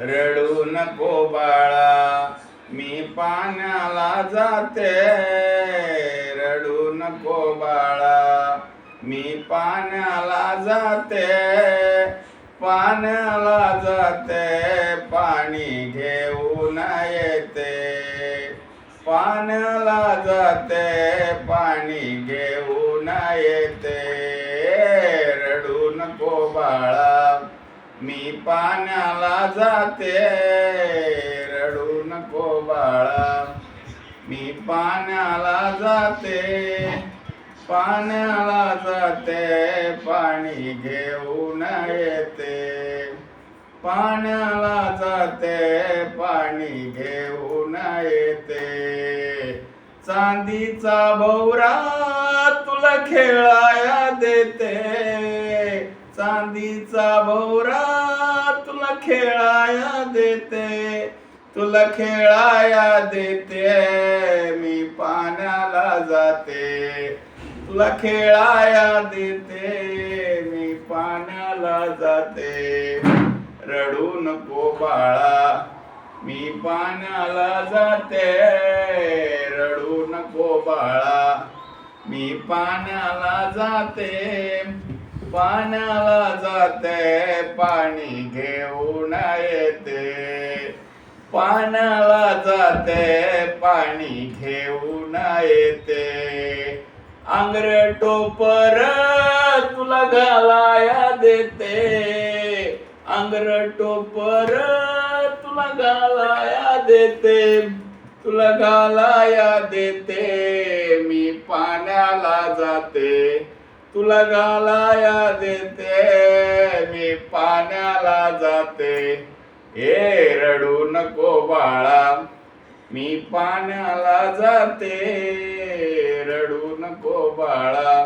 रडू नको बाळा मी पाण्याला जाते, रडू नको बाळा मी पाण्याला जाते, पाण्याला जाते पाणी घेऊन येते, पाण्याला जाते पाणी घेऊन येते, रडू नको बाळा मी पाण्याला जाते, रडू नको बाळा मी पाण्याला जाते, पाण्याला जाते पाणी घेऊन येते, पाण्याला जाते पाणी घेऊन येते, चांदीचा भोवरा तुला खेळाया देते, चांदीचा भोवरा तुला खेळाया देते, तुला खेळाया देते मी पाण्याला जाते, तुला खेळाया देते मी पाण्याला जाते, रडू नको बाळा मी पाण्याला जाते, रडू नको बाळा मी पाण्याला जाते, पाण्याला जाते पाणी घेऊन येते, पाण्याला जाते पाणी घेऊन येते, आंगरे टोपर तुला घालाया देते, आंगरे टोपर तुला घालाया देते, तुला घालाया देते मी पाण्याला जाते, तुला घालाया देते मी पाण्याला जाते, ए रडू नको बाळा मी पाण्याला जाते, रडू नको बाळा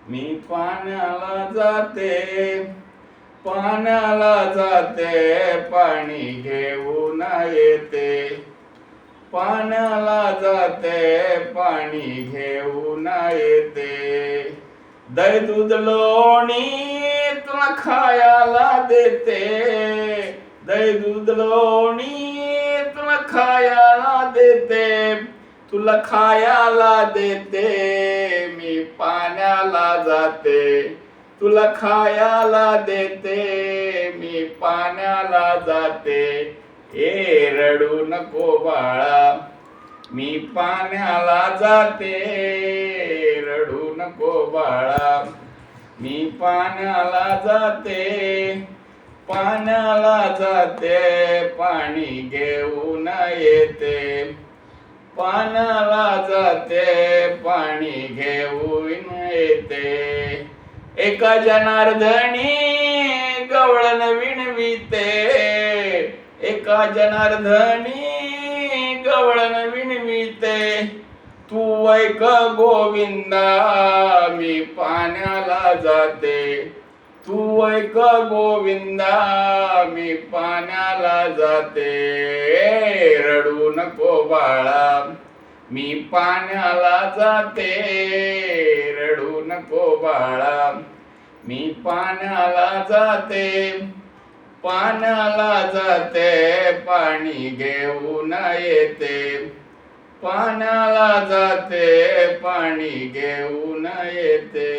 मी पाण्याला जाते, पाण्याला जाते पाणी घेऊन येते, पाण्याला जाते पाणी घेऊन येते, दही दूध लोणी तुला खायला देते, दही दूध लोणी तुला खायला देते, तुला खायला देते मी पाण्याला जाते, तुला खायला देते मी पाण्याला जाते, ए रडू नको बाळा मी पाण्याला जाते, रडू नको बाळा मी पाण्याला जाते, पाण्याला जाते पाणी घेऊन येते, पाण्याला जाते पाणी घेऊन येते, एका जनार्दनी गवळण विणविते, एका जनार्दनी गवळण विणविते, तू ऐक गोविंदा मी पाण्याला जाते, तू ऐक गोविंदा मी पाण्याला जाते, रडू नको बाळा मी पाण्याला जाते, रडू नको बाळा मी पाण्याला जाते, पाण्याला जाते पाणी घेऊन येते, पाण्याला जाते पाणी घेऊन येते.